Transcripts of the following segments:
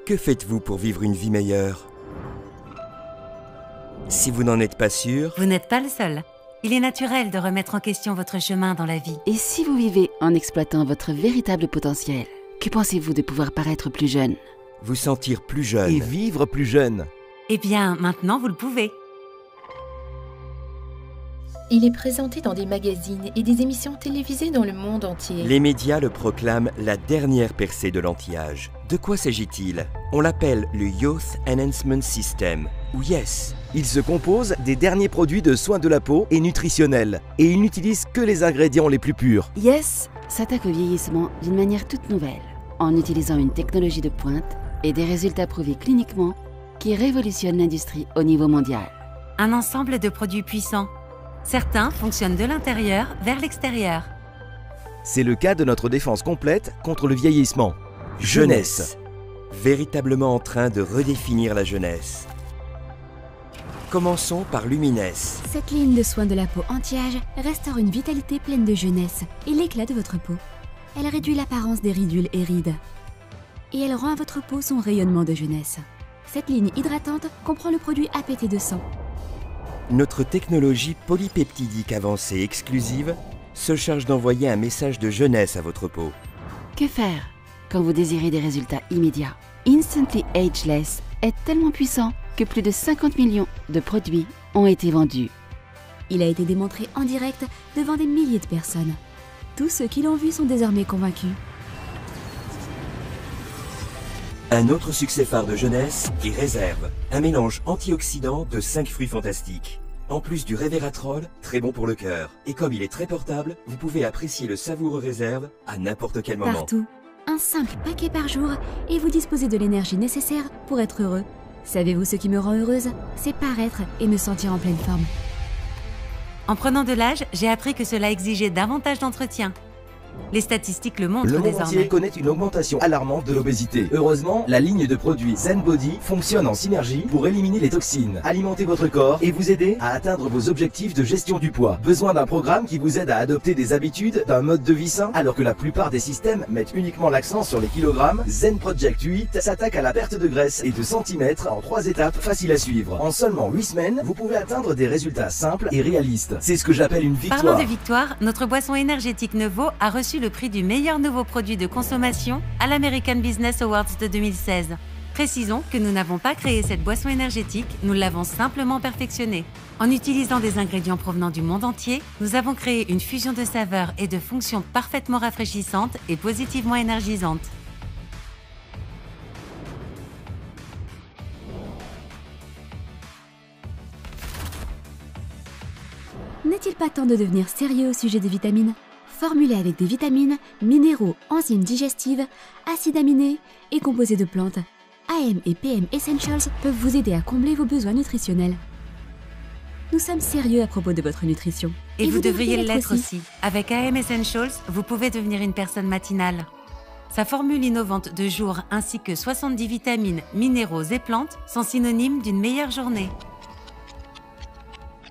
Que faites-vous pour vivre une vie meilleure? Si vous n'en êtes pas sûr, Vous n'êtes pas le seul. Il est naturel de remettre en question votre chemin dans la vie. Et si vous vivez en exploitant votre véritable potentiel, que pensez-vous de pouvoir paraître plus jeune? vous sentir plus jeune. Et vivre plus jeune. Eh bien, maintenant vous le pouvez. Il est présenté dans des magazines et des émissions télévisées dans le monde entier. Les médias le proclament la dernière percée de l'anti-âge. De quoi s'agit-il? On l'appelle le Youth Enhancement System, ou YES. Il se compose des derniers produits de soins de la peau et nutritionnels. Et il n'utilise que les ingrédients les plus purs. Yes s'attaque au vieillissement d'une manière toute nouvelle, en utilisant une technologie de pointe et des résultats prouvés cliniquement qui révolutionnent l'industrie au niveau mondial. Un ensemble de produits puissants. Certains fonctionnent de l'intérieur vers l'extérieur. C'est le cas de notre défense complète contre le vieillissement. Jeunesse. Véritablement en train de redéfinir la jeunesse. Commençons par Lumines. Cette ligne de soins de la peau anti-âge restaure une vitalité pleine de jeunesse et l'éclat de votre peau. Elle réduit l'apparence des ridules et rides. Et elle rend à votre peau son rayonnement de jeunesse. Cette ligne hydratante comprend le produit APT200. Notre technologie polypeptidique avancée exclusive se charge d'envoyer un message de jeunesse à votre peau. Que faire quand vous désirez des résultats immédiats? Instantly Ageless est tellement puissant que plus de 50 millions de produits ont été vendus. Il a été démontré en direct devant des milliers de personnes. Tous ceux qui l'ont vu sont désormais convaincus. Un autre succès phare de jeunesse est Réserve, un mélange antioxydant de 5 fruits fantastiques. En plus du Resveratrol, très bon pour le cœur. Et comme il est très portable, vous pouvez apprécier le savoureux Réserve à n'importe quel moment. Partout. Un simple paquet par jour et vous disposez de l'énergie nécessaire pour être heureux. Savez-vous ce qui me rend heureuse? C'est paraître et me sentir en pleine forme. En prenant de l'âge, j'ai appris que cela exigeait davantage d'entretien. Les statistiques le montrent Le monde désormais. entier connaît une augmentation alarmante de l'obésité. Heureusement, la ligne de produits Zen Body fonctionne en synergie pour éliminer les toxines, alimenter votre corps et vous aider à atteindre vos objectifs de gestion du poids. Besoin d'un programme qui vous aide à adopter des habitudes, d'un mode de vie sain, alors que la plupart des systèmes mettent uniquement l'accent sur les kilogrammes. Zen Project 8 s'attaque à la perte de graisse et de centimètres en 3 étapes faciles à suivre. En seulement 8 semaines, vous pouvez atteindre des résultats simples et réalistes. C'est ce que j'appelle une victoire. Parlant de victoire, notre boisson énergétique Nevo a reçu le prix du meilleur nouveau produit de consommation à l'American Business Awards de 2016. Précisons que nous n'avons pas créé cette boisson énergétique, nous l'avons simplement perfectionnée. En utilisant des ingrédients provenant du monde entier, nous avons créé une fusion de saveurs et de fonctions parfaitement rafraîchissantes et positivement énergisantes. N'est-il pas temps de devenir sérieux au sujet des vitamines? Formulé avec des vitamines, minéraux, enzymes digestives, acides aminés et composés de plantes, AM et PM Essentials peuvent vous aider à combler vos besoins nutritionnels. Nous sommes sérieux à propos de votre nutrition. Et vous devriez l'être aussi. Avec AM Essentials, vous pouvez devenir une personne matinale. Sa formule innovante de jour ainsi que 70 vitamines, minéraux et plantes sont synonymes d'une meilleure journée.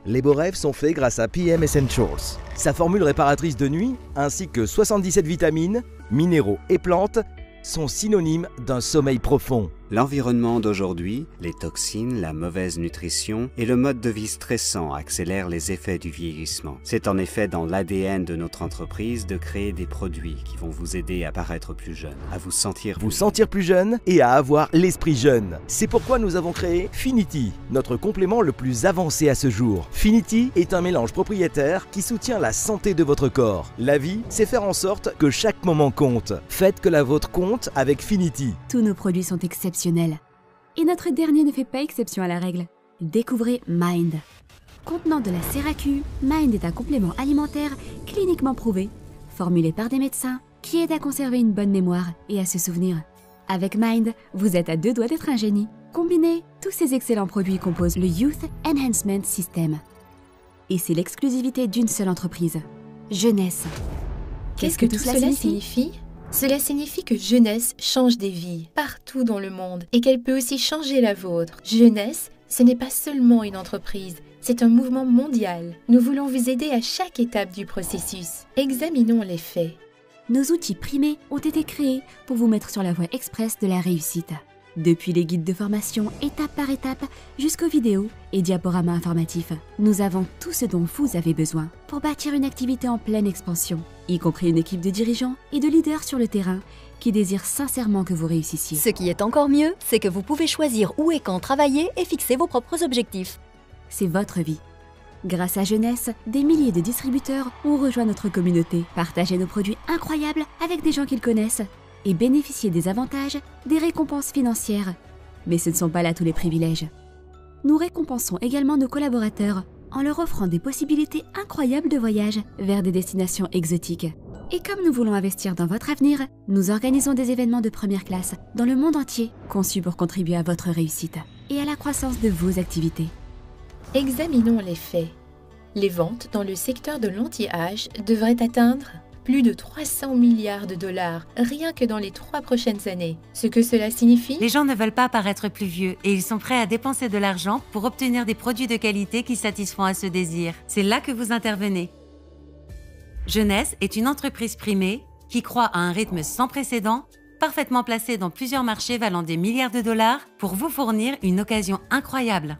Les beaux rêves sont faits grâce à PM Essentials. Sa formule réparatrice de nuit, ainsi que 77 vitamines, minéraux et plantes, sont synonymes d'un sommeil profond. L'environnement d'aujourd'hui, les toxines, la mauvaise nutrition et le mode de vie stressant accélèrent les effets du vieillissement. C'est en effet dans l'ADN de notre entreprise de créer des produits qui vont vous aider à paraître plus jeune, à vous sentir plus jeune et à avoir l'esprit jeune. C'est pourquoi nous avons créé Finity, notre complément le plus avancé à ce jour. Finity est un mélange propriétaire qui soutient la santé de votre corps. La vie, c'est faire en sorte que chaque moment compte. Faites que la vôtre compte avec Finity. Tous nos produits sont exceptionnels. Et notre dernier ne fait pas exception à la règle. Découvrez Mind. Contenant de la CERAQ, Mind est un complément alimentaire cliniquement prouvé, formulé par des médecins, qui aide à conserver une bonne mémoire et à se souvenir. Avec Mind, vous êtes à 2 doigts d'être un génie. Combinés, tous ces excellents produits composent le Youth Enhancement System. Et c'est l'exclusivité d'une seule entreprise. Jeunesse. Qu'est-ce que tout cela signifie? Cela signifie que Jeunesse change des vies partout dans le monde et qu'elle peut aussi changer la vôtre. Jeunesse, ce n'est pas seulement une entreprise, c'est un mouvement mondial. Nous voulons vous aider à chaque étape du processus. Examinons les faits. Nos outils primés ont été créés pour vous mettre sur la voie express de la réussite. Depuis les guides de formation étape par étape jusqu'aux vidéos et diaporamas informatifs, nous avons tout ce dont vous avez besoin pour bâtir une activité en pleine expansion, y compris une équipe de dirigeants et de leaders sur le terrain qui désirent sincèrement que vous réussissiez. Ce qui est encore mieux, c'est que vous pouvez choisir où et quand travailler et fixer vos propres objectifs. C'est votre vie. Grâce à Jeunesse, des milliers de distributeurs ont rejoint notre communauté, partagé nos produits incroyables avec des gens qu'ils connaissent et bénéficier des avantages, des récompenses financières. Mais ce ne sont pas là tous les privilèges. Nous récompensons également nos collaborateurs en leur offrant des possibilités incroyables de voyage vers des destinations exotiques. Et comme nous voulons investir dans votre avenir, nous organisons des événements de première classe dans le monde entier, conçus pour contribuer à votre réussite et à la croissance de vos activités. Examinons les faits. Les ventes dans le secteur de l'anti-âge devraient atteindre plus de 300 milliards de dollars, rien que dans les 3 prochaines années. Ce que cela signifie? Les gens ne veulent pas paraître plus vieux et ils sont prêts à dépenser de l'argent pour obtenir des produits de qualité qui satisfont à ce désir. C'est là que vous intervenez. Jeunesse est une entreprise primée qui croît à un rythme sans précédent, parfaitement placée dans plusieurs marchés valant des milliards de dollars pour vous fournir une occasion incroyable.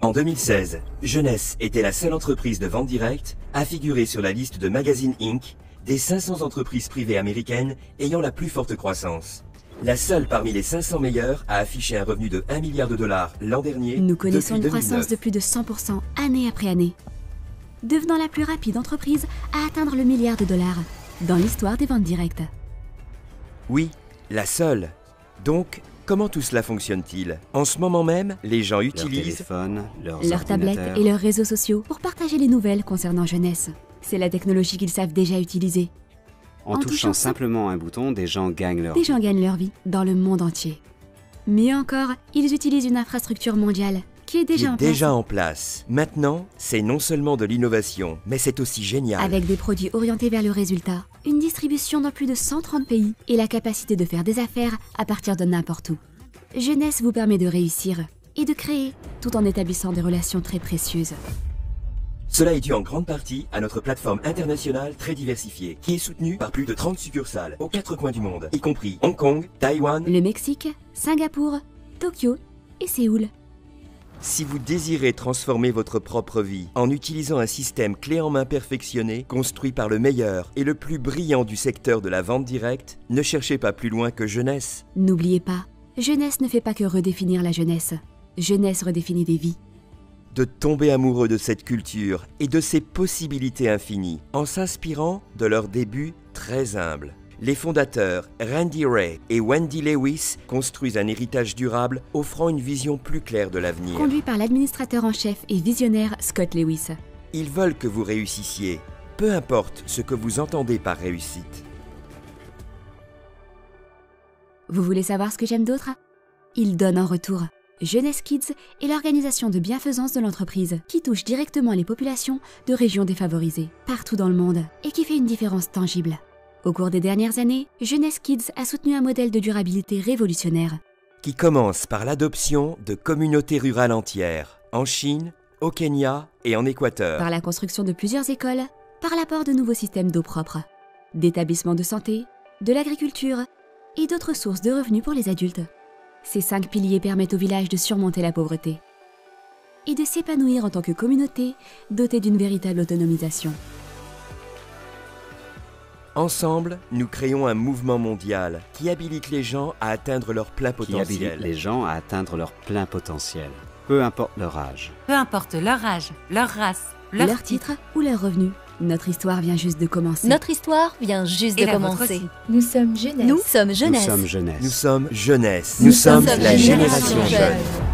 En 2016, Jeunesse était la seule entreprise de vente directe à figurer sur la liste de Magazine Inc. des 500 entreprises privées américaines ayant la plus forte croissance. La seule parmi les 500 meilleures a affiché un revenu de 1 milliard de dollars l'an dernier. Nous connaissons depuis une croissance 2009. de plus de 100% année après année, devenant la plus rapide entreprise à atteindre le milliard de dollars dans l'histoire des ventes directes. Oui, la seule. Donc, comment tout cela fonctionne-t-il? En ce moment même, les gens Leur utilisent téléphone, leurs Leurs tablettes ordinateurs. et leurs réseaux sociaux pour partager les nouvelles concernant Jeunesse. C'est la technologie qu'ils savent déjà utiliser. En touchant simplement un bouton, des gens gagnent leur Des vie. gens gagnent leur vie dans le monde entier. Mieux encore, ils utilisent une infrastructure mondiale qui est déjà en place. Maintenant, c'est non seulement de l'innovation, mais c'est aussi génial. Avec des produits orientés vers le résultat, une distribution dans plus de 130 pays et la capacité de faire des affaires à partir de n'importe où. Jeunesse vous permet de réussir et de créer tout en établissant des relations très précieuses. Cela est dû en grande partie à notre plateforme internationale très diversifiée, qui est soutenue par plus de 30 succursales aux 4 coins du monde, y compris Hong Kong, Taïwan. Le Mexique, Singapour, Tokyo et Séoul. Si vous désirez transformer votre propre vie en utilisant un système clé en main perfectionné, construit par le meilleur et le plus brillant du secteur de la vente directe, ne cherchez pas plus loin que Jeunesse. N'oubliez pas, Jeunesse ne fait pas que redéfinir la jeunesse. Jeunesse redéfinit des vies. De tomber amoureux de cette culture et de ses possibilités infinies, en s'inspirant de leurs débuts très humbles. Les fondateurs Randy Ray et Wendy Lewis construisent un héritage durable offrant une vision plus claire de l'avenir. Conduit par l'administrateur en chef et visionnaire Scott Lewis. Ils veulent que vous réussissiez, peu importe ce que vous entendez par réussite. Vous voulez savoir ce que j'aime d'autre? Ils donnent en retour. Jeunesse Kids est l'organisation de bienfaisance de l'entreprise qui touche directement les populations de régions défavorisées, partout dans le monde, et qui fait une différence tangible. Au cours des dernières années, Jeunesse Kids a soutenu un modèle de durabilité révolutionnaire. Qui commence par l'adoption de communautés rurales entières, en Chine, au Kenya et en Équateur. Par la construction de plusieurs écoles, par l'apport de nouveaux systèmes d'eau propre, d'établissements de santé, de l'agriculture et d'autres sources de revenus pour les adultes. Ces 5 piliers permettent au village de surmonter la pauvreté et de s'épanouir en tant que communauté dotée d'une véritable autonomisation. Ensemble, nous créons un mouvement mondial qui habilite les gens à atteindre leur plein qui habilitent potentiel. les gens à atteindre leur plein potentiel, peu importe leur âge. Peu importe leur âge, leur race, Leur titre ou leur revenu. Notre histoire vient juste de commencer. Notre histoire vient juste Et de la vôtre commencer. aussi. Nous sommes Jeunesse. Nous sommes Jeunesse. Nous sommes Jeunesse. Nous sommes Jeunesse. Nous sommes la génération jeune. jeune.